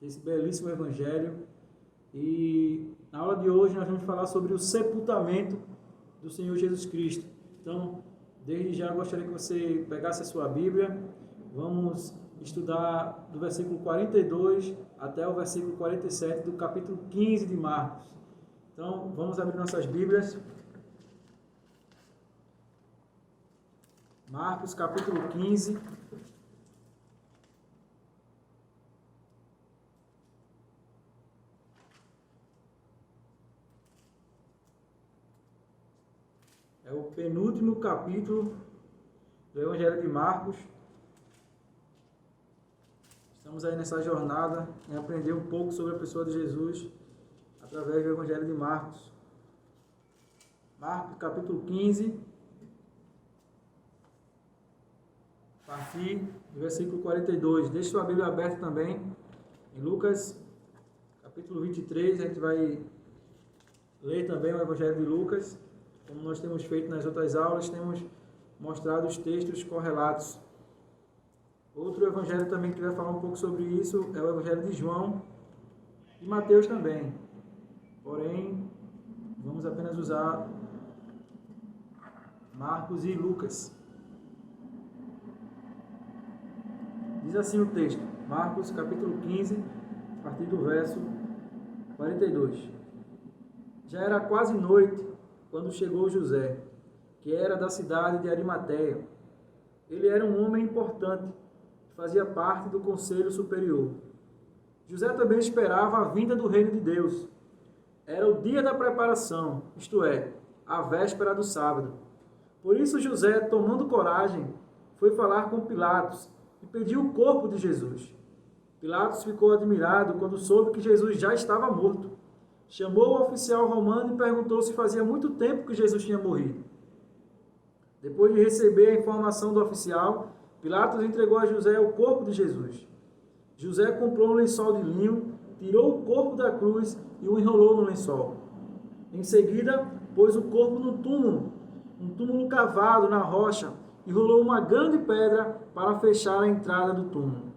desse belíssimo evangelho. E na aula de hoje nós vamos falar sobre o sepultamento do Senhor Jesus Cristo. Então, desde já gostaria que você pegasse a sua Bíblia. Vamos estudar do versículo 42 até o versículo 47 do capítulo 15 de Marcos. Então, vamos abrir nossas Bíblias. Marcos, capítulo 15. É o penúltimo capítulo do Evangelho de Marcos. Estamos aí nessa jornada em aprender um pouco sobre a pessoa de Jesus através do Evangelho de Marcos. Marcos, capítulo 15, a partir do versículo 42. Deixe sua Bíblia aberta também em Lucas, capítulo 23. A gente vai ler também o Evangelho de Lucas. Como nós temos feito nas outras aulas, temos mostrado os textos correlatos. Outro evangelho também que vai falar um pouco sobre isso é o Evangelho de João e Mateus também. Porém, vamos apenas usar Marcos e Lucas. Diz assim o texto, Marcos capítulo 15, a partir do verso 42. Já era quase noite quando chegou José, que era da cidade de Arimateia. Ele era um homem importante, fazia parte do conselho superior. José também esperava a vinda do reino de Deus. Era o dia da preparação, isto é, a véspera do sábado. Por isso José, tomando coragem, foi falar com Pilatos e pediu o corpo de Jesus. Pilatos ficou admirado quando soube que Jesus já estava morto. Chamou o oficial romano e perguntou se fazia muito tempo que Jesus tinha morrido. Depois de receber a informação do oficial, Pilatos entregou a José o corpo de Jesus. José comprou um lençol de linho, tirou o corpo da cruz e o enrolou no lençol. Em seguida, pôs o corpo no túmulo, um túmulo cavado na rocha, e rolou uma grande pedra para fechar a entrada do túmulo.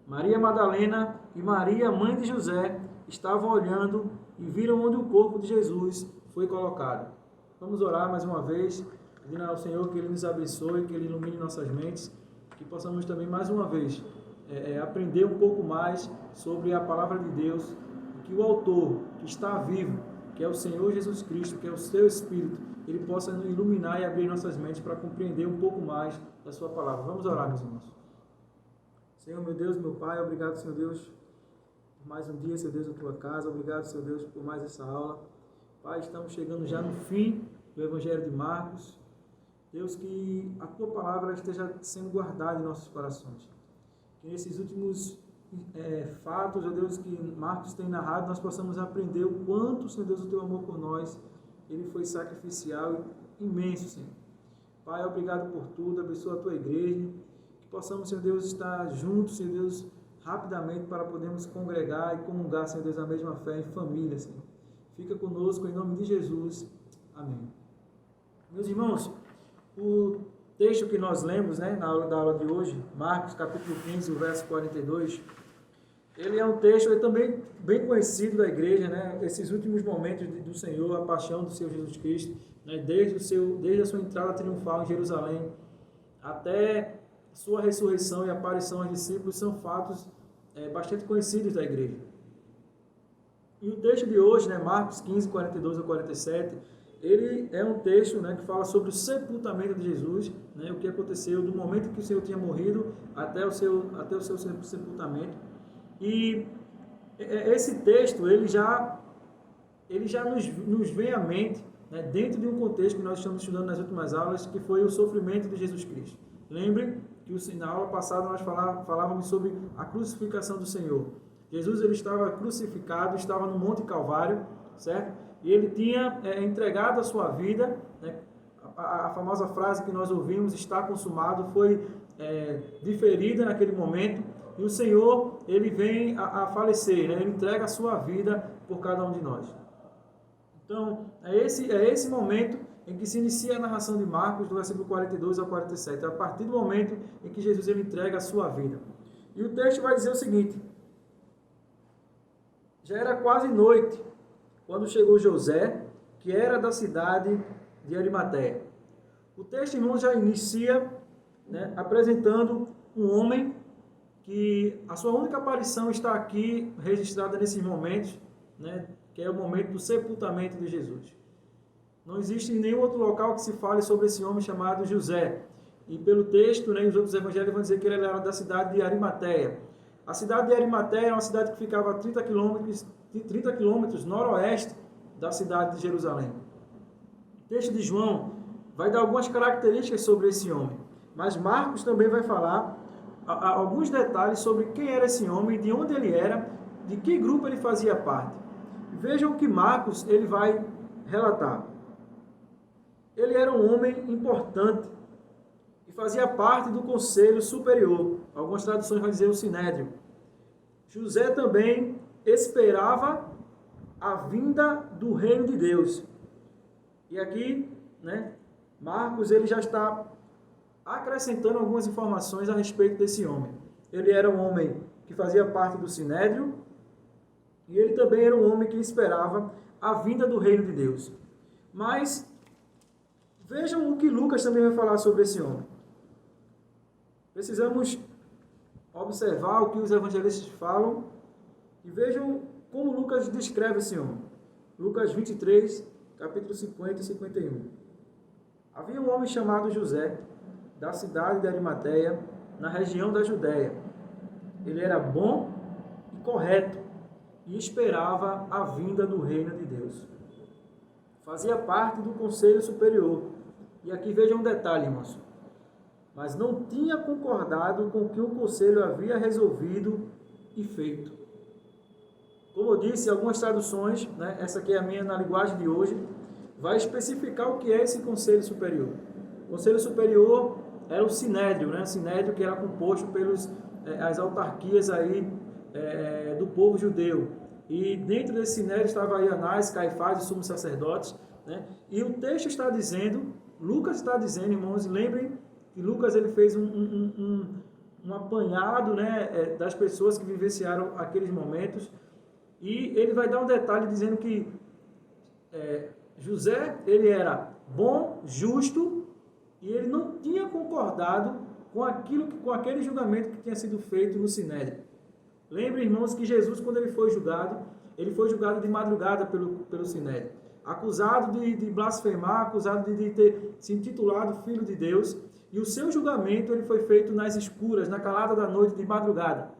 Maria Madalena e Maria, mãe de José, estavam olhando e viram onde o corpo de Jesus foi colocado. Vamos orar mais uma vez, pedindo ao Senhor que Ele nos abençoe, que Ele ilumine nossas mentes, que possamos também mais uma vez aprender um pouco mais sobre a palavra de Deus, que o autor, que está vivo, que é o Senhor Jesus Cristo, que é o seu Espírito, Ele possa nos iluminar e abrir nossas mentes para compreender um pouco mais da sua palavra. Vamos orar, meus irmãos. Senhor, meu Deus, meu Pai, obrigado, Senhor Deus, por mais um dia, Senhor Deus, na Tua casa. Obrigado, Senhor Deus, por mais essa aula. Pai, estamos chegando já no fim do Evangelho de Marcos. Deus, que a Tua palavra esteja sendo guardada em nossos corações. Que nesses últimos fatos, ó Deus, que Marcos tem narrado, nós possamos aprender o quanto, Senhor Deus, o Teu amor por nós, Ele foi sacrificial e imenso, Senhor. Pai, obrigado por tudo, abençoa a Tua igreja, que possamos, Senhor Deus, estar juntos, Senhor Deus, rapidamente para podermos congregar e comungar, Senhor Deus, a mesma fé em família, Senhor. Fica conosco, em nome de Jesus. Amém. Meus irmãos, o texto que nós lemos, na aula de hoje, Marcos capítulo 15, o verso 42, ele é um texto também bem conhecido da igreja, esses últimos momentos do Senhor, a paixão do Senhor Jesus Cristo, desde a sua entrada triunfal em Jerusalém até sua ressurreição e aparição aos discípulos, são fatos bastante conhecidos da igreja. E o texto de hoje, Marcos 15, 42 a 47, ele é um texto que fala sobre o sepultamento de Jesus, o que aconteceu do momento que o Senhor tinha morrido até o seu sepultamento. E esse texto, ele já nos vem à mente, dentro de um contexto que nós estamos estudando nas últimas aulas, que foi o sofrimento de Jesus Cristo. Lembre que na aula passada nós falávamos sobre a crucificação do Senhor. Jesus, ele estava crucificado, estava no Monte Calvário, certo? E ele tinha entregado a sua vida, a famosa frase que nós ouvimos, está consumado, foi diferida naquele momento, e o Senhor, ele vem a falecer, ele entrega a sua vida por cada um de nós. Então, é esse momento em que se inicia a narração de Marcos, do versículo 42 ao 47, a partir do momento em que Jesus ele entrega a sua vida. E o texto vai dizer o seguinte: Já era quase noite quando chegou José, que era da cidade de Arimateia. O texto, irmãos, já inicia, né, apresentando um homem que a sua única aparição está aqui registrada nesses momentos, né, que é o momento do sepultamento de Jesus. Não existe em nenhum outro local que se fale sobre esse homem chamado José. E pelo texto, né, os outros evangelhos vão dizer que ele era da cidade de Arimateia. A cidade de Arimateia é uma cidade que ficava a 30 quilômetros noroeste da cidade de Jerusalém. O texto de João vai dar algumas características sobre esse homem, mas Marcos também vai falar alguns detalhes sobre quem era esse homem, de onde ele era, de que grupo ele fazia parte. Vejam que Marcos ele vai relatar. Ele era um homem importante e fazia parte do conselho superior. Algumas traduções vão dizer o sinédrio. José também esperava a vinda do reino de Deus. E aqui, né, Marcos ele já está acrescentando algumas informações a respeito desse homem. Ele era um homem que fazia parte do sinédrio e ele também era um homem que esperava a vinda do reino de Deus. Mas vejam o que Lucas também vai falar sobre esse homem. Precisamos observar o que os evangelistas falam e vejam como Lucas descreve esse homem. Lucas 23, capítulo 50 e 51. Havia um homem chamado José, da cidade de Arimateia, na região da Judéia. Ele era bom e correto e esperava a vinda do reino de Deus. Fazia parte do conselho superior. E aqui vejam um detalhe, irmãos. Mas não tinha concordado com o que o conselho havia resolvido e feito. Como eu disse, algumas traduções, né, essa aqui é a minha na linguagem de hoje, vai especificar o que é esse conselho superior. O conselho superior era o sinédrio, né? O sinédrio que era composto pelas as autarquias aí, do povo judeu. E dentro desse sinédrio estava aí Anás, Caifás e sumos sacerdotes, né? E o texto está dizendo, Lucas está dizendo, irmãos, lembrem que Lucas ele fez um apanhado, né, das pessoas que vivenciaram aqueles momentos, e ele vai dar um detalhe dizendo que José ele era bom, justo, e ele não tinha concordado com aquele julgamento que tinha sido feito no sinédrio. Lembrem, irmãos, que Jesus, quando ele foi julgado de madrugada pelo sinédrio, acusado de blasfemar, acusado de ter se intitulado Filho de Deus, e o seu julgamento ele foi feito nas escuras, na calada da noite, de madrugada.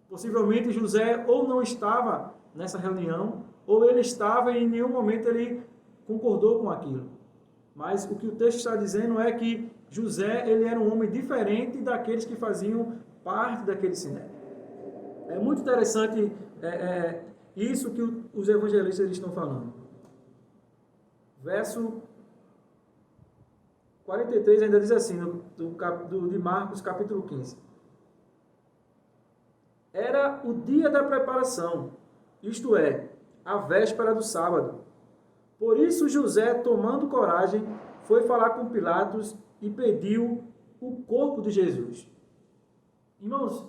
Possivelmente José ou não estava nessa reunião, ou ele estava e em nenhum momento ele concordou com aquilo. Mas o que o texto está dizendo é que José ele era um homem diferente daqueles que faziam parte daquele sinédrio. É muito interessante isso que os evangelistas estão falando. Verso 43 ainda diz assim, de Marcos, capítulo 15. Era o dia da preparação, isto é, a véspera do sábado. Por isso José, tomando coragem, foi falar com Pilatos e pediu o corpo de Jesus. Irmãos,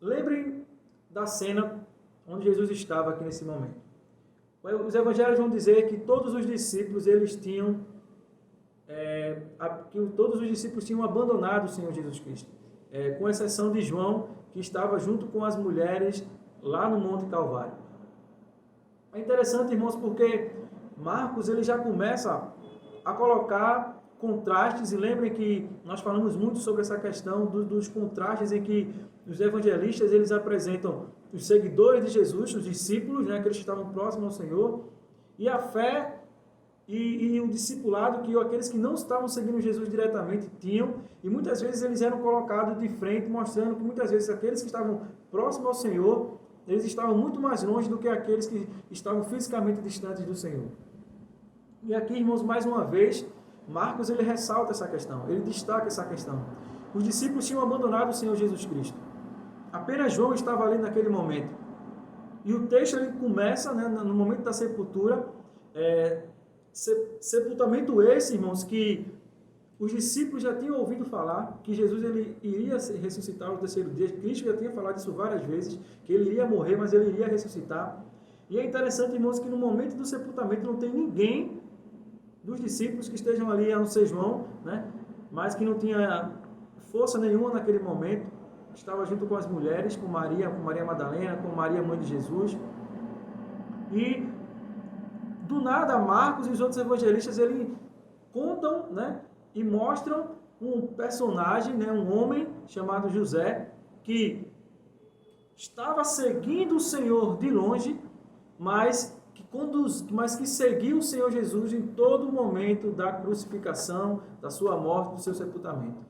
lembrem da cena onde Jesus estava aqui nesse momento. Os evangelhos vão dizer que todos os discípulos tinham abandonado o Senhor Jesus Cristo, com exceção de João, que estava junto com as mulheres lá no Monte Calvário. É interessante, irmãos, porque Marcos ele já começa a colocar contrastes, e lembrem que nós falamos muito sobre essa questão dos contrastes em que os evangelistas eles apresentam os seguidores de Jesus, os discípulos, né, aqueles que estavam próximos ao Senhor, e a fé e o discipulado que aqueles que não estavam seguindo Jesus diretamente tinham, e muitas vezes eles eram colocados de frente, mostrando que muitas vezes aqueles que estavam próximos ao Senhor, eles estavam muito mais longe do que aqueles que estavam fisicamente distantes do Senhor. E aqui, irmãos, mais uma vez, Marcos ele ressalta essa questão, ele destaca essa questão. Os discípulos tinham abandonado o Senhor Jesus Cristo. Apenas João estava ali naquele momento. E o texto ele começa, né, no momento da sepultura, sepultamento esse, irmãos, que Os discípulos já tinham ouvido falar que Jesus ele iria ressuscitar no terceiro dia. Cristo já tinha falado isso várias vezes, que ele iria morrer, mas ele iria ressuscitar. E é interessante, irmãos, que no momento do sepultamento não tem ninguém dos discípulos que estejam ali, a não ser João, né? Mas que não tinha força nenhuma naquele momento. Estava junto com as mulheres, com Maria Madalena, com Maria, mãe de Jesus. E do nada, Marcos e os outros evangelistas, eles contam, né? E mostram um personagem, né? Um homem chamado José, que estava seguindo o Senhor de longe, mas que seguiu o Senhor Jesus em todo o momento da crucificação, da sua morte, do seu sepultamento.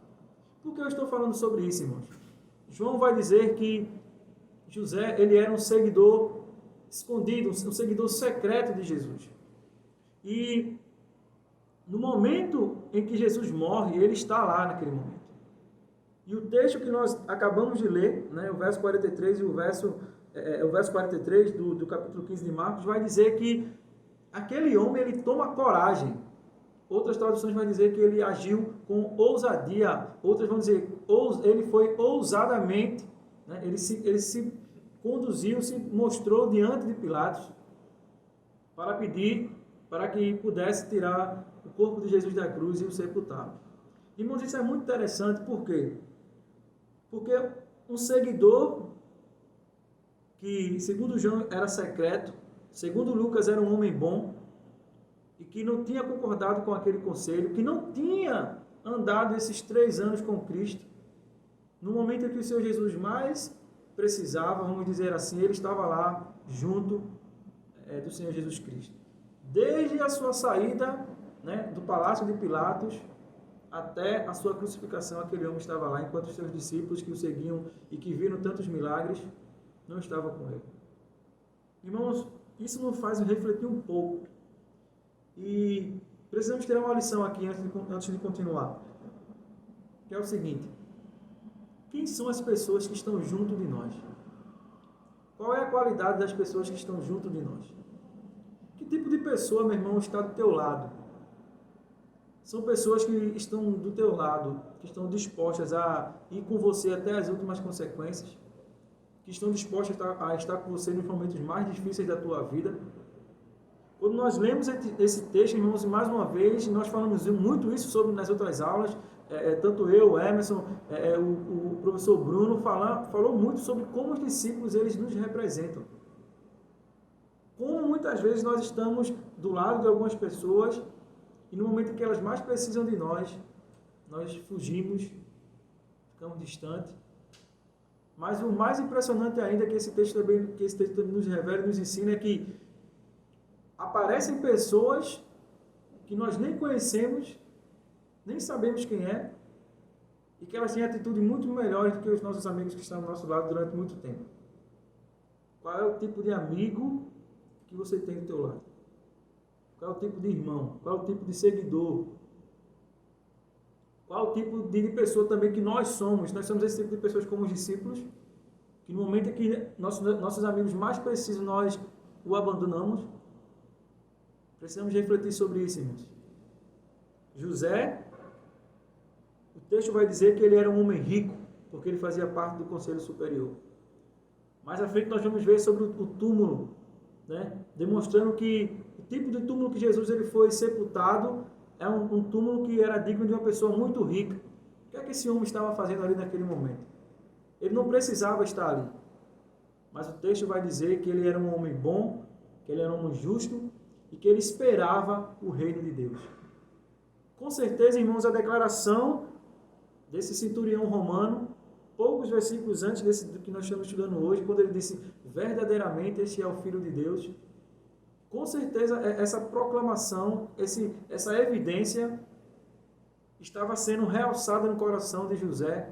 Por que eu estou falando sobre isso, irmãos? João vai dizer que José, ele era um seguidor escondido, um seguidor secreto de Jesus. E no momento em que Jesus morre, ele está lá naquele momento. E o texto que nós acabamos de ler, né, o verso 43 e o verso 43 do capítulo 15 de Marcos, vai dizer que aquele homem ele toma coragem. Outras traduções vão dizer que ele agiu com ousadia. Outras vão dizer ele foi ousadamente, né, ele se conduziu, se mostrou diante de Pilatos para pedir para que pudesse tirar o corpo de Jesus da cruz e o sepultar. Irmãos, isso é muito interessante, por quê? Porque um seguidor que, segundo João, era secreto, segundo Lucas, era um homem bom, e que não tinha concordado com aquele conselho, que não tinha andado esses 3 anos com Cristo, no momento em que o Senhor Jesus mais precisava, vamos dizer assim, ele estava lá junto do Senhor Jesus Cristo. Desde a sua saída, né, do palácio de Pilatos até a sua crucificação, aquele homem estava lá, enquanto os seus discípulos que o seguiam e que viram tantos milagres, não estavam com ele. Irmãos, isso nos faz refletir um pouco. E precisamos ter uma lição aqui antes de continuar. Que é o seguinte: quem são as pessoas que estão junto de nós? Qual é a qualidade das pessoas que estão junto de nós? Que tipo de pessoa, meu irmão, está do teu lado? São pessoas que estão do teu lado, que estão dispostas a ir com você até as últimas consequências, que estão dispostas a estar com você nos momentos mais difíceis da tua vida. Quando nós lemos esse texto, irmãos, e mais uma vez, nós falamos muito isso sobre nas outras aulas, tanto eu, o Emerson, o professor Bruno falou muito sobre como os discípulos eles nos representam. Como muitas vezes nós estamos do lado de algumas pessoas e no momento em que elas mais precisam de nós fugimos, ficamos distantes. Mas o mais impressionante ainda que esse texto nos revela e nos ensina é que aparecem pessoas que nós nem conhecemos, nem sabemos quem é, e que elas têm atitude muito melhores do que os nossos amigos que estão ao nosso lado durante muito tempo. Qual é o tipo de amigo que você tem do teu lado? Qual é o tipo de irmão? Qual é o tipo de seguidor? Qual é o tipo de pessoa também que nós somos? Nós somos esse tipo de pessoas como os discípulos, que no momento em que nossos amigos mais precisam, nós o abandonamos. Precisamos refletir sobre isso, irmãos. José, o texto vai dizer que ele era um homem rico, porque ele fazia parte do conselho superior. Mais à frente nós vamos ver sobre o túmulo, né? Demonstrando que o tipo de túmulo que Jesus ele foi sepultado é um túmulo que era digno de uma pessoa muito rica. O que é que esse homem estava fazendo ali naquele momento? Ele não precisava estar ali. Mas o texto vai dizer que ele era um homem bom, que ele era um homem justo e que ele esperava o reino de Deus. Com certeza, irmãos, a declaração desse centurião romano, poucos versículos antes do que nós estamos estudando hoje, quando ele disse, verdadeiramente este é o Filho de Deus, com certeza essa proclamação, essa evidência estava sendo realçada no coração de José,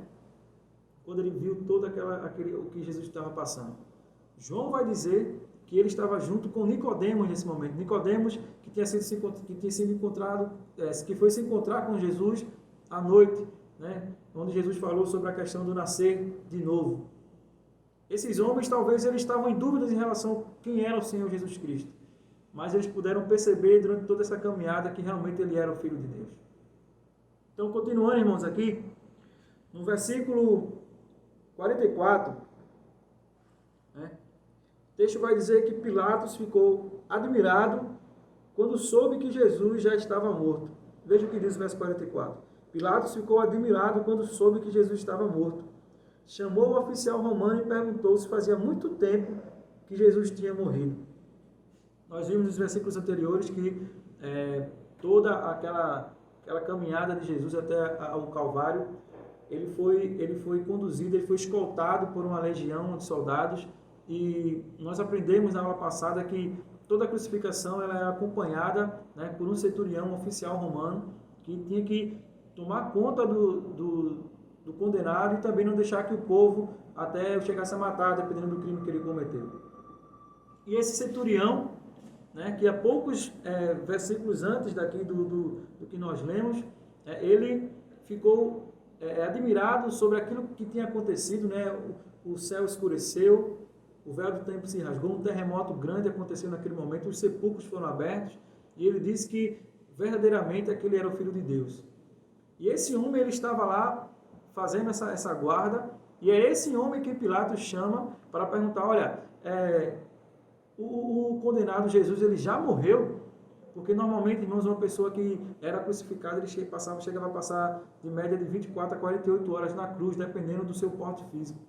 quando ele viu todo o que Jesus estava passando. João vai dizer que ele estava junto com Nicodemos nesse momento. Nicodemos que foi se encontrar com Jesus à noite, né, onde Jesus falou sobre a questão do nascer de novo. Esses homens, talvez, eles estavam em dúvidas em relação a quem era o Senhor Jesus Cristo, mas eles puderam perceber durante toda essa caminhada que realmente ele era o Filho de Deus. Então, continuando, irmãos, aqui, no versículo 44, né, o texto vai dizer que Pilatos ficou admirado quando soube que Jesus já estava morto. Veja o que diz o verso 44. Pilatos ficou admirado quando soube que Jesus estava morto. Chamou o oficial romano e perguntou se fazia muito tempo que Jesus tinha morrido. Nós vimos nos versículos anteriores que toda aquela caminhada de Jesus até o Calvário, ele foi conduzido, ele foi escoltado por uma legião de soldados, e nós aprendemos na aula passada que toda a crucificação ela é acompanhada, né, por um centurião, um oficial romano, que tinha que tomar conta do condenado e também não deixar que o povo até chegasse a matar, dependendo do crime que ele cometeu. E esse centurião, né, que há poucos versículos antes daqui do que nós lemos, ele ficou admirado sobre aquilo que tinha acontecido, né? O céu escureceu, o véu do templo se rasgou, um terremoto grande aconteceu naquele momento, os sepulcros foram abertos, e ele disse que verdadeiramente aquele era o Filho de Deus. E esse homem, ele estava lá fazendo essa guarda, e é esse homem que Pilatos chama para perguntar, olha, o condenado Jesus, ele já morreu? Porque normalmente, irmãos, uma pessoa que era crucificada, ele chegava a passar de média de 24 a 48 horas na cruz, dependendo do seu porte físico.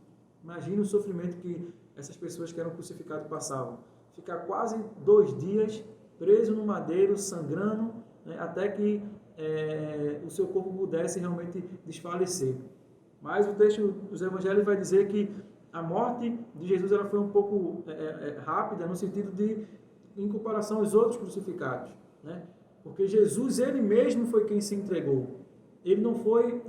Imagina o sofrimento que essas pessoas que eram crucificadas passavam. Ficar quase 2 dias preso no madeiro, sangrando, né, até que o seu corpo pudesse realmente desfalecer. Mas o texto dos evangelhos vai dizer que a morte de Jesus ela foi um pouco rápida, no sentido de, em comparação aos outros crucificados, né? Porque Jesus, ele mesmo foi quem se entregou. Ele não foi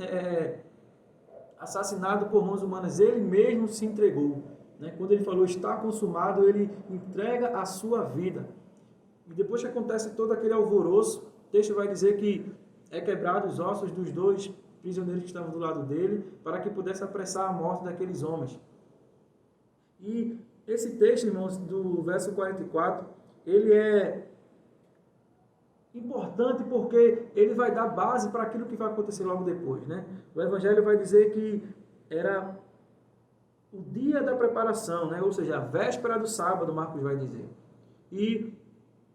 assassinado por mãos humanas, ele mesmo se entregou, né? Quando ele falou, está consumado, ele entrega a sua vida. E depois que acontece todo aquele alvoroço, o texto vai dizer que é quebrado os ossos dos 2 prisioneiros que estavam do lado dele, para que pudesse apressar a morte daqueles homens. E esse texto, irmãos, do verso 44, ele é importante porque ele vai dar base para aquilo que vai acontecer logo depois, né? O Evangelho vai dizer que era o dia da preparação, né? Ou seja, a véspera do sábado, Marcos vai dizer. E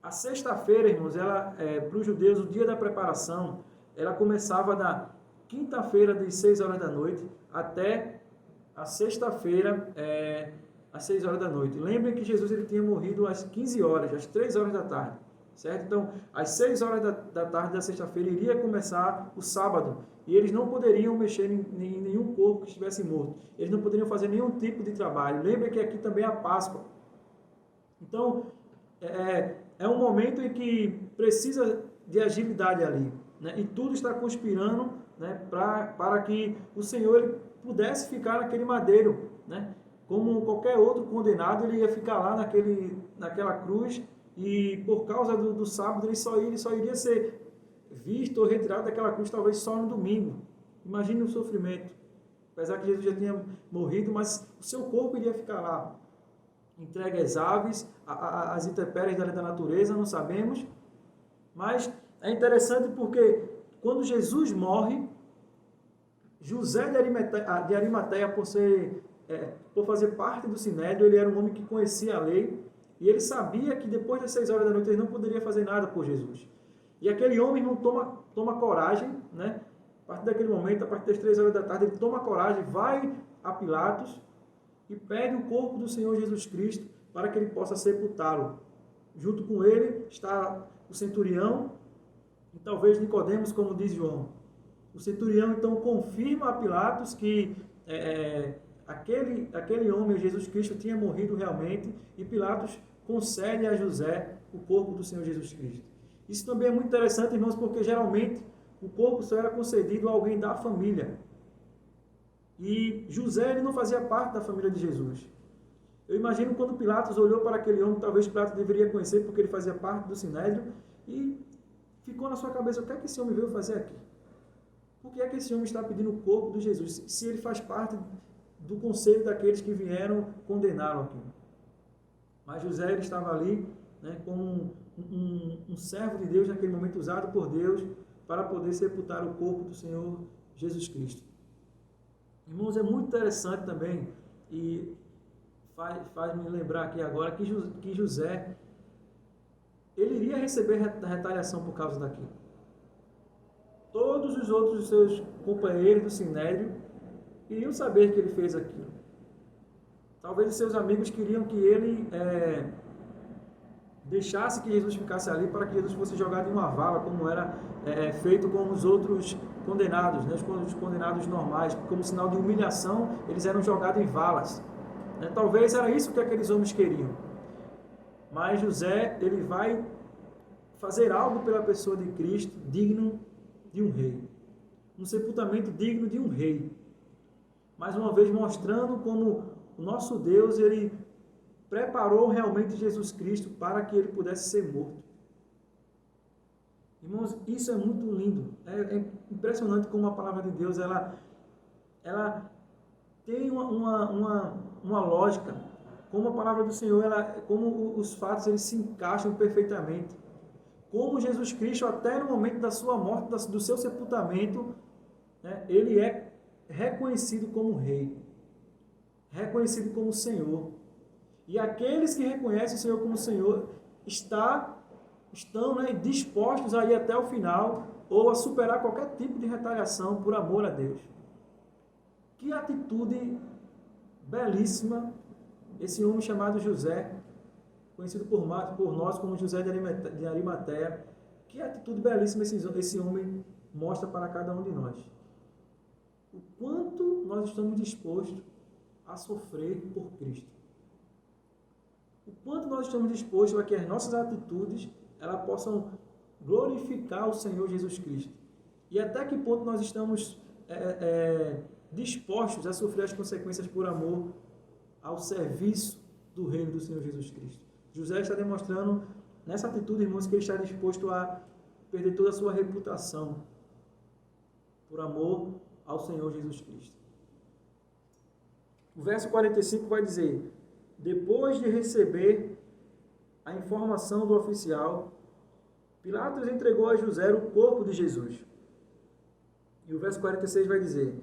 a sexta-feira, irmãos, ela para os judeus, o dia da preparação, ela começava da quinta-feira, de 6 horas da noite, até a sexta-feira, às 6 horas da noite. Lembrem que Jesus ele tinha morrido às 15 horas, às 3 horas da tarde, certo? Então, às 6 horas da tarde da sexta-feira iria começar o sábado, e eles não poderiam mexer em nenhum corpo que estivesse morto. Eles não poderiam fazer nenhum tipo de trabalho. Lembrem que aqui também é a Páscoa. Então, é um momento em que precisa de agilidade ali, né? E tudo está conspirando, né, para que o Senhor ele pudesse ficar naquele madeiro, né? Como qualquer outro condenado, ele ia ficar lá naquela cruz, e por causa do sábado ele só iria ser visto ou retirado daquela cruz talvez só no domingo. Imagine o sofrimento. Apesar que Jesus já tinha morrido, mas o seu corpo iria ficar lá, entregue às aves, às intempéries da natureza, não sabemos. Mas é interessante porque quando Jesus morre, José de Arimateia, por fazer parte do Sinédrio, ele era um homem que conhecia a lei, e ele sabia que depois das 6 horas da noite ele não poderia fazer nada por Jesus. E aquele homem não toma coragem, né? A partir daquele momento, a partir das 3 horas da tarde, ele toma coragem, vai a Pilatos e pede o corpo do Senhor Jesus Cristo para que ele possa sepultá-lo. Junto com ele está o centurião e talvez Nicodemos, como diz João. O centurião então confirma a Pilatos que aquele homem, Jesus Cristo, tinha morrido realmente, e Pilatos concede a José o corpo do Senhor Jesus Cristo. Isso também é muito interessante, irmãos, porque geralmente o corpo só era concedido a alguém da família. E José ele não fazia parte da família de Jesus. Eu imagino quando Pilatos olhou para aquele homem, talvez Pilatos deveria conhecer porque ele fazia parte do Sinédrio, e ficou na sua cabeça, o que é que esse homem veio fazer aqui? Por que é que esse homem está pedindo o corpo de Jesus, se ele faz parte do conselho daqueles que vieram condená-lo aqui? Mas José ele estava ali, né, como um servo de Deus naquele momento, usado por Deus para poder sepultar o corpo do Senhor Jesus Cristo. Irmãos, é muito interessante também, e faz me lembrar aqui agora, que José, ele iria receber retaliação por causa daquilo. Todos os outros seus companheiros do Sinédrio iriam saber que ele fez aquilo. Talvez os seus amigos queriam que ele deixasse que Jesus ficasse ali para que Jesus fosse jogado em uma vala, como era feito com os outros condenados, né? Os condenados normais, como sinal de humilhação, eles eram jogados em valas. Né? Talvez era isso que aqueles homens queriam. Mas José, ele vai fazer algo pela pessoa de Cristo, digno de um rei. Um sepultamento digno de um rei. Mais uma vez mostrando como o nosso Deus, ele preparou realmente Jesus Cristo para que ele pudesse ser morto. Irmãos, isso é muito lindo. É impressionante como a palavra de Deus, ela tem uma lógica. Como a palavra do Senhor, como os fatos eles se encaixam perfeitamente. Como Jesus Cristo, até no momento da sua morte, do seu sepultamento, né, ele é reconhecido como rei, reconhecido como Senhor. E aqueles que reconhecem o Senhor como Senhor estão dispostos a ir até o final ou a superar qualquer tipo de retaliação por amor a Deus. Que atitude belíssima esse homem chamado José, conhecido por nós como José de Arimateia. Que atitude belíssima esse homem mostra para cada um de nós. O quanto nós estamos dispostos a sofrer por Cristo. O quanto nós estamos dispostos a que as nossas atitudes elas possam glorificar o Senhor Jesus Cristo. E até que ponto nós estamos dispostos a sofrer as consequências por amor ao serviço do reino do Senhor Jesus Cristo. José está demonstrando nessa atitude, irmãos, que ele está disposto a perder toda a sua reputação por amor ao Senhor Jesus Cristo. O verso 45 vai dizer: depois de receber a informação do oficial, Pilatos entregou a José o corpo de Jesus. E o verso 46 vai dizer: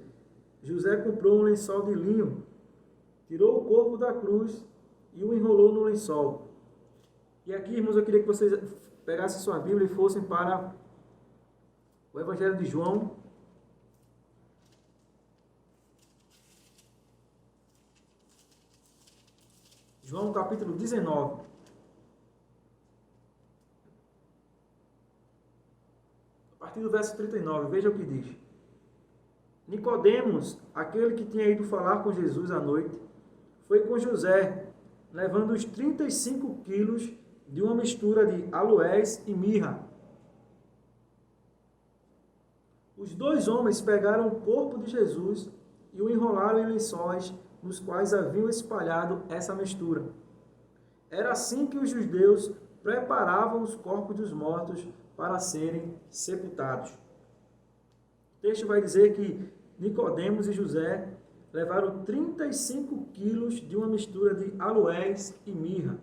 José comprou um lençol de linho, tirou o corpo da cruz e o enrolou no lençol. E aqui, irmãos, eu queria que vocês pegassem sua Bíblia e fossem para o Evangelho de João. João capítulo 19. A partir do verso 39, veja o que diz. Nicodemos, aquele que tinha ido falar com Jesus à noite, foi com José, levando os 35 quilos de uma mistura de aloés e mirra. Os dois homens pegaram o corpo de Jesus e o enrolaram em lençóis nos quais haviam espalhado essa mistura. Era assim que os judeus preparavam os corpos dos mortos para serem sepultados. O texto vai dizer que Nicodemos e José levaram 35 quilos de uma mistura de aloés e mirra.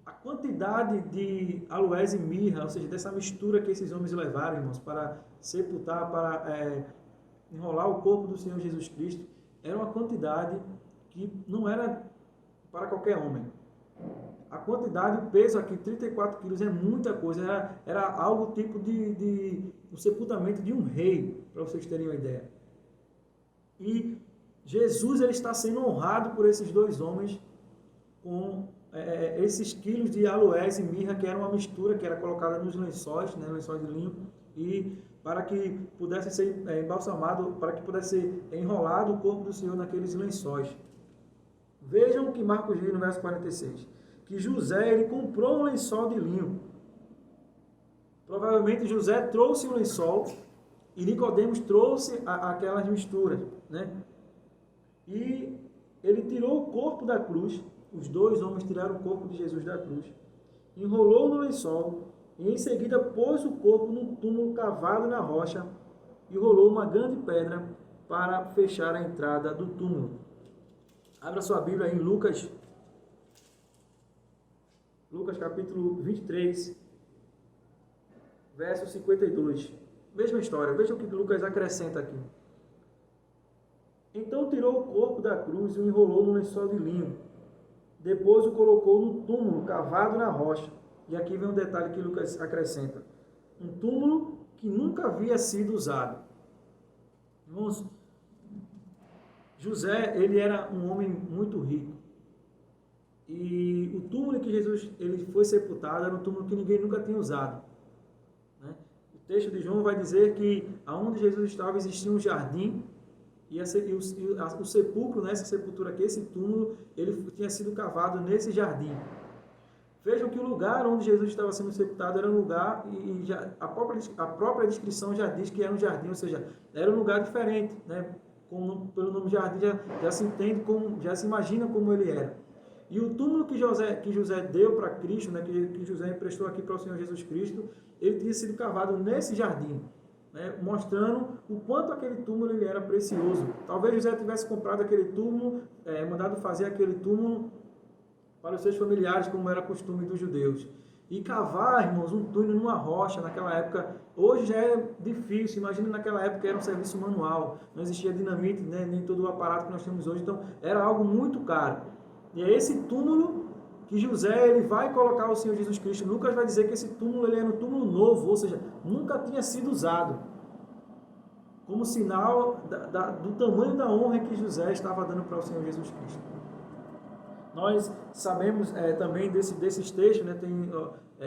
A quantidade de aloés e mirra, ou seja, dessa mistura que esses homens levaram, irmãos, para sepultar, para enrolar o corpo do Senhor Jesus Cristo, era uma quantidade que não era para qualquer homem. A quantidade, o peso aqui, 34 quilos, é muita coisa. Era algo tipo de um sepultamento de um rei, para vocês terem uma ideia. E Jesus ele está sendo honrado por esses dois homens com esses quilos de aloés e mirra, que era uma mistura que era colocada nos lençóis, né, lençóis de linho, e para que pudesse ser embalsamado, para que pudesse ser enrolado o corpo do Senhor naqueles lençóis. Vejam o que Marcos diz no verso 46, que José ele comprou um lençol de linho. Provavelmente José trouxe o lençol e Nicodemos trouxe aquelas misturas, né? E ele tirou o corpo da cruz, os dois homens tiraram o corpo de Jesus da cruz, enrolou no lençol e em seguida pôs o corpo num túmulo cavado na rocha e rolou uma grande pedra para fechar a entrada do túmulo. Abra sua Bíblia em Lucas capítulo 23, verso 52. Mesma história, veja o que Lucas acrescenta aqui. Então tirou o corpo da cruz e o enrolou no lençol de linho. Depois o colocou no túmulo cavado na rocha. E aqui vem um detalhe que Lucas acrescenta. Um túmulo que nunca havia sido usado. Irmãos, José, ele era um homem muito rico. E o túmulo em que Jesus ele foi sepultado era um túmulo que ninguém nunca tinha usado. Né? O texto de João vai dizer que aonde Jesus estava existia um jardim e o sepulcro, nessa sepultura aqui, esse túmulo, ele tinha sido cavado nesse jardim. Vejam que o lugar onde Jesus estava sendo sepultado era um lugar, e já, a própria descrição já diz que era um jardim, ou seja, era um lugar diferente, né? Pelo nome jardim já se entende, já se imagina como ele era. E o túmulo que José deu para Cristo, né, que José emprestou aqui para o Senhor Jesus Cristo, ele tinha sido cavado nesse jardim, né, mostrando o quanto aquele túmulo ele era precioso. Talvez José tivesse comprado aquele túmulo, mandado fazer aquele túmulo para os seus familiares, como era costume dos judeus. E cavar, irmãos, um túnel numa rocha, naquela época, hoje já é difícil. Imagina, naquela época era um serviço manual, não existia dinamite, né, nem todo o aparato que nós temos hoje, então era algo muito caro. E é esse túmulo que José ele vai colocar o Senhor Jesus Cristo. Lucas vai dizer que esse túmulo ele era um túmulo novo, ou seja, nunca tinha sido usado, como sinal do tamanho da honra que José estava dando para o Senhor Jesus Cristo. Nós sabemos também desses textos, né,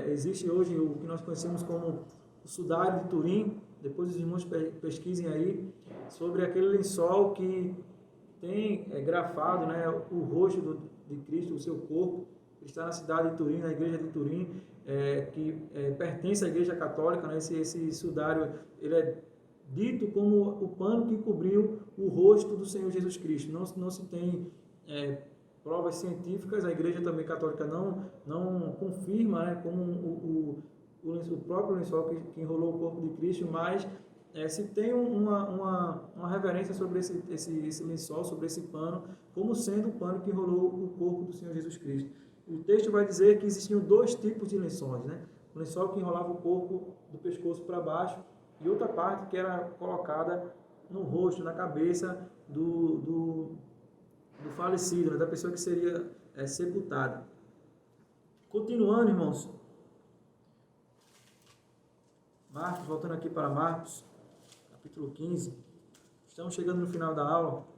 existe hoje o que nós conhecemos como o Sudário de Turim. Depois os irmãos pesquisem aí sobre aquele lençol que tem grafado, né, o rosto de Cristo, o seu corpo. Ele está na cidade de Turim, na igreja de Turim, que pertence à igreja católica. Né? Esse sudário ele é dito como o pano que cobriu o rosto do Senhor Jesus Cristo. Não se tem provas científicas, a igreja também católica não confirma, né, como o próprio lençol que enrolou o corpo de Cristo, mas se tem uma reverência sobre esse lençol, sobre esse pano, como sendo o pano que enrolou o corpo do Senhor Jesus Cristo. O texto vai dizer que existiam dois tipos de lençóis, né? O lençol que enrolava o corpo do pescoço para baixo e outra parte que era colocada no rosto, na cabeça do falecido, né? Da pessoa que seria sepultada. Continuando, irmãos. Marcos, voltando aqui para Marcos, capítulo 15. Estamos chegando no final da aula.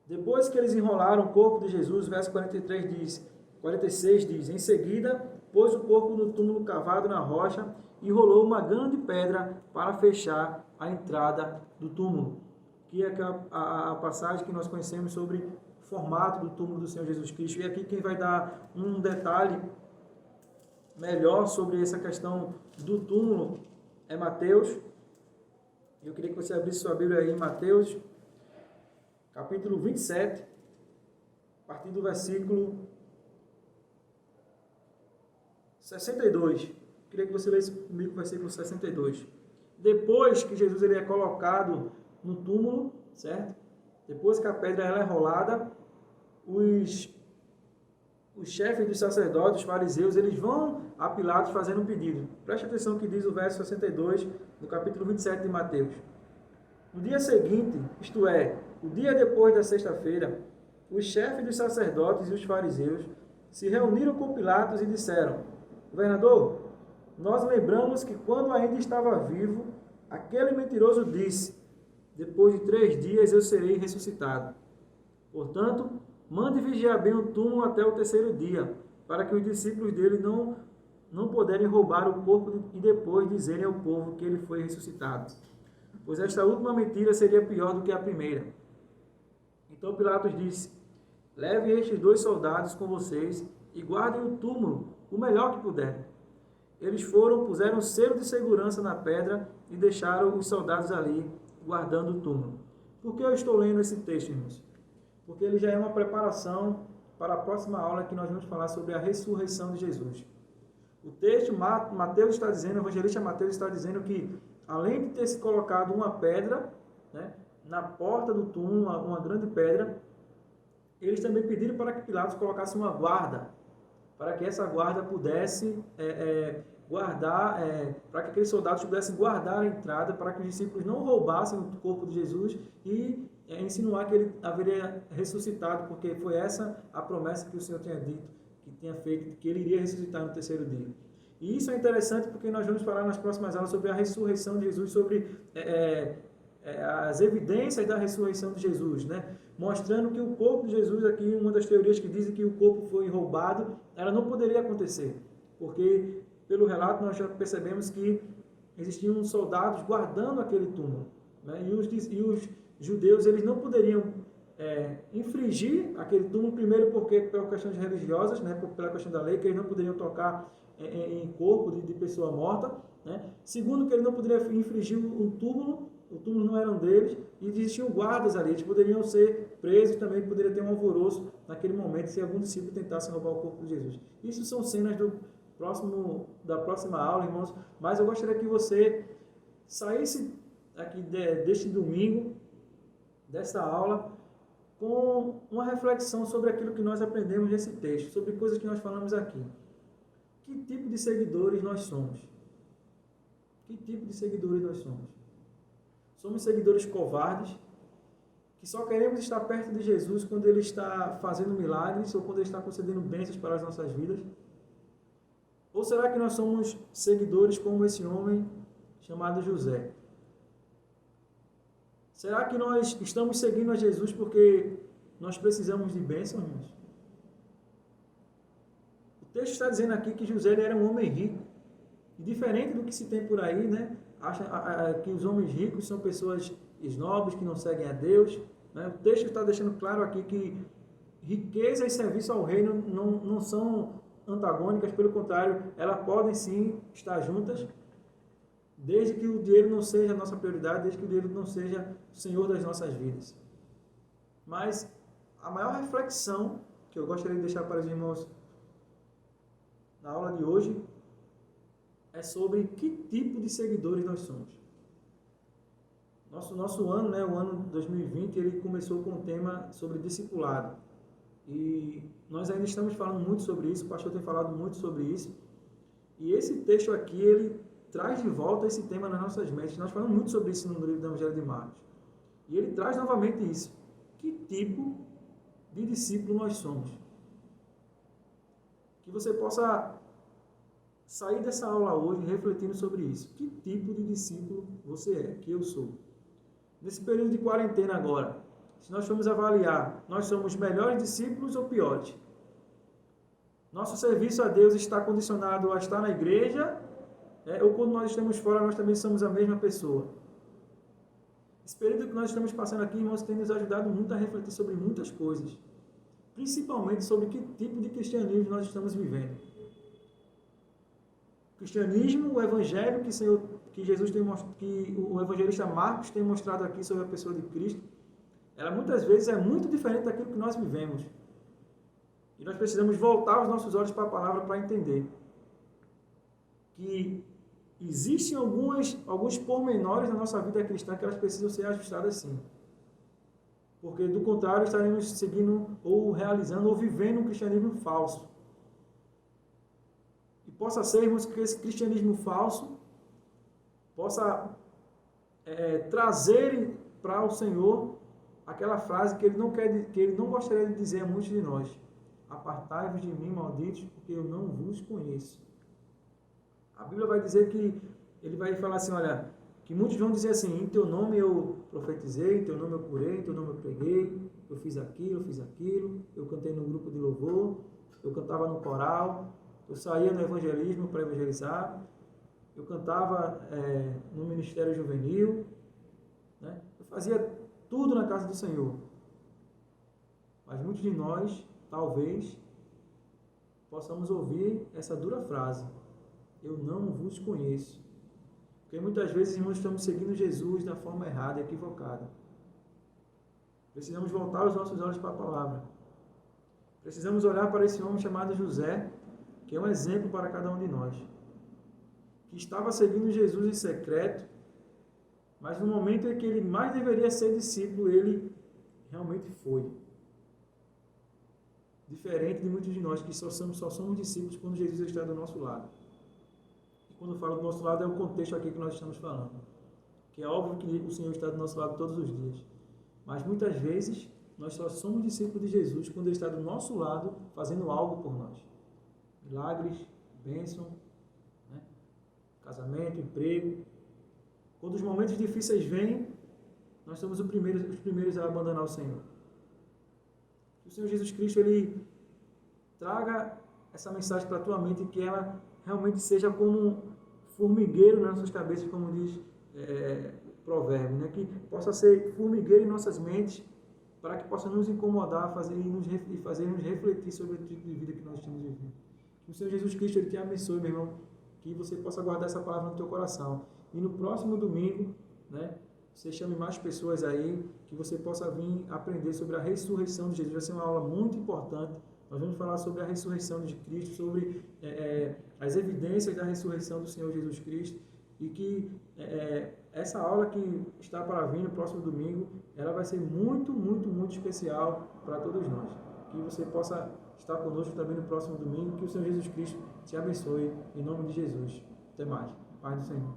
Depois que eles enrolaram o corpo de Jesus, verso 46 diz, em seguida, pôs o corpo no túmulo cavado na rocha e rolou uma grande pedra para fechar a entrada do túmulo. Que é a passagem que nós conhecemos sobre o formato do túmulo do Senhor Jesus Cristo. E aqui quem vai dar um detalhe melhor sobre essa questão do túmulo é Mateus. Eu queria que você abrisse sua Bíblia aí em Mateus, capítulo 27, a partir do versículo 62. Queria que você lesse comigo o versículo 62. Depois que Jesus ele é colocado no túmulo, certo? Depois que a pedra ela é rolada, os chefes dos sacerdotes, os fariseus, eles vão a Pilatos fazendo um pedido. Preste atenção que diz o verso 62 do capítulo 27 de Mateus. No dia seguinte, isto é, o dia depois da sexta-feira, os chefes dos sacerdotes e os fariseus se reuniram com Pilatos e disseram: Governador, nós lembramos que quando ainda estava vivo, aquele mentiroso disse: depois de 3 dias eu serei ressuscitado. Portanto, mande vigiar bem o túmulo até o 3º dia, para que os discípulos dele não puderem roubar o corpo e depois dizerem ao povo que ele foi ressuscitado. Pois esta última mentira seria pior do que a primeira. Então Pilatos disse: levem estes 2 soldados com vocês e guardem o túmulo o melhor que puderem. Eles foram, puseram selo de segurança na pedra e deixaram os soldados ali, guardando o túmulo. Por que eu estou lendo esse texto, irmãos? Porque ele já é uma preparação para a próxima aula que nós vamos falar sobre a ressurreição de Jesus. O texto, Mateus está dizendo, o evangelista Mateus está dizendo que, além de ter se colocado uma pedra, né, na porta do túmulo, uma grande pedra, eles também pediram para que Pilatos colocasse uma guarda para que essa guarda pudesse guardar, para que aqueles soldados pudessem guardar a entrada, para que os discípulos não roubassem o corpo de Jesus e insinuar que ele haveria ressuscitado, porque foi essa a promessa que o Senhor tinha dito, que tinha feito, que ele iria ressuscitar no terceiro dia. E isso é interessante porque nós vamos falar nas próximas aulas sobre a ressurreição de Jesus, sobre as evidências da ressurreição de Jesus, né? Mostrando que o corpo de Jesus, aqui, uma das teorias que dizem que o corpo foi roubado, ela não poderia acontecer, porque pelo relato nós já percebemos que existiam soldados guardando aquele túmulo, né? E os judeus, eles não poderiam infringir aquele túmulo, primeiro porque pelas questões religiosas, né? Pela questão da lei, que eles não poderiam tocar em corpo de pessoa morta, né? Segundo, que eles não poderiam infringir um túmulo, o túmulo não era deles, e existiam guardas ali, eles poderiam ser presos, também poderia ter um alvoroço naquele momento se algum discípulo tentasse roubar o corpo de Jesus. Isso são cenas da próxima aula, irmãos, mas eu gostaria que você saísse aqui deste domingo, desta aula, com uma reflexão sobre aquilo que nós aprendemos nesse texto, sobre coisas que nós falamos aqui. Que tipo de seguidores nós somos? Que tipo de seguidores nós somos? Somos seguidores covardes, que só queremos estar perto de Jesus quando Ele está fazendo milagres ou quando Ele está concedendo bênçãos para as nossas vidas? Ou será que nós somos seguidores como esse homem chamado José? Será que nós estamos seguindo a Jesus porque nós precisamos de bênçãos, irmãos? O texto está dizendo aqui que José era um homem rico. E diferente do que se tem por aí, né? Acha que os homens ricos são pessoas esnobres, que não seguem a Deus, né? O texto está deixando claro aqui que riqueza e serviço ao reino não são antagônicas, pelo contrário, elas podem sim estar juntas, desde que o dinheiro não seja a nossa prioridade, desde que o dinheiro não seja o Senhor das nossas vidas. Mas a maior reflexão que eu gostaria de deixar para os irmãos na aula de hoje é sobre que tipo de seguidores nós somos. Nosso ano, né, o ano 2020, ele começou com um tema sobre discipulado. E nós ainda estamos falando muito sobre isso, o pastor tem falado muito sobre isso. E esse texto aqui, ele traz de volta esse tema nas nossas mentes. Nós falamos muito sobre isso no livro do Evangelho de Marcos. E ele traz novamente isso. Que tipo de discípulo nós somos? Que você possa sair dessa aula hoje refletindo sobre isso. Que tipo de discípulo você é, que eu sou? Nesse período de quarentena agora, se nós formos avaliar, nós somos melhores discípulos ou piores? Nosso serviço a Deus está condicionado a estar na igreja, ou quando nós estamos fora, nós também somos a mesma pessoa? Esse período que nós estamos passando aqui, irmãos, tem nos ajudado muito a refletir sobre muitas coisas, principalmente sobre que tipo de cristianismo nós estamos vivendo. O cristianismo, o evangelho que Jesus tem mostrado, que o evangelista Marcos tem mostrado aqui sobre a pessoa de Cristo, ela muitas vezes é muito diferente daquilo que nós vivemos. E nós precisamos voltar os nossos olhos para a palavra para entender que existem alguns pormenores na nossa vida cristã que elas precisam ser ajustadas sim. Porque, do contrário, estaremos seguindo ou realizando ou vivendo um cristianismo falso. E possa ser, irmãos, que esse cristianismo falso possa trazer para o Senhor aquela frase que ele não gostaria de dizer a muitos de nós: apartai-vos de mim, malditos, porque eu não vos conheço. A Bíblia vai dizer que, ele vai falar assim, olha, que muitos vão dizer assim: em teu nome eu profetizei, em teu nome eu curei, em teu nome eu preguei, eu fiz aquilo, eu cantei no grupo de louvor, eu cantava no coral, eu saía no evangelismo para evangelizar, eu cantava no ministério juvenil, né? Eu fazia tudo na casa do Senhor. Mas muitos de nós, talvez, possamos ouvir essa dura frase: eu não vos conheço. Porque muitas vezes, irmãos, estamos seguindo Jesus da forma errada, equivocada. Precisamos voltar os nossos olhos para a palavra. Precisamos olhar para esse homem chamado José, que é um exemplo para cada um de nós, que estava seguindo Jesus em secreto, mas no momento em que ele mais deveria ser discípulo, ele realmente foi. Diferente de muitos de nós que só somos discípulos quando Jesus está do nosso lado. E quando eu falo do nosso lado é o contexto aqui que nós estamos falando. Que é óbvio que o Senhor está do nosso lado todos os dias. Mas muitas vezes nós só somos discípulos de Jesus quando Ele está do nosso lado fazendo algo por nós. Milagres, bênção, né? Casamento, emprego. Quando os momentos difíceis vêm, nós somos os primeiros a abandonar o Senhor. Que o Senhor Jesus Cristo Ele traga essa mensagem para a tua mente, que ela realmente seja como um formigueiro nas nossas cabeças, como diz o provérbio, né? Que possa ser formigueiro em nossas mentes, para que possa nos incomodar e fazer nos refletir sobre o tipo de vida que nós estamos vivendo. Que o Senhor Jesus Cristo Ele te abençoe, meu irmão, que você possa guardar essa palavra no teu coração. E no próximo domingo, né, você chame mais pessoas aí, que você possa vir aprender sobre a ressurreição de Jesus. Vai ser uma aula muito importante. Nós vamos falar sobre a ressurreição de Cristo, sobre as evidências da ressurreição do Senhor Jesus Cristo. E que essa aula que está para vir no próximo domingo, ela vai ser muito, muito, muito especial para todos nós. Que você possa estar conosco também no próximo domingo. Que o Senhor Jesus Cristo te abençoe, em nome de Jesus. Até mais. Paz do Senhor.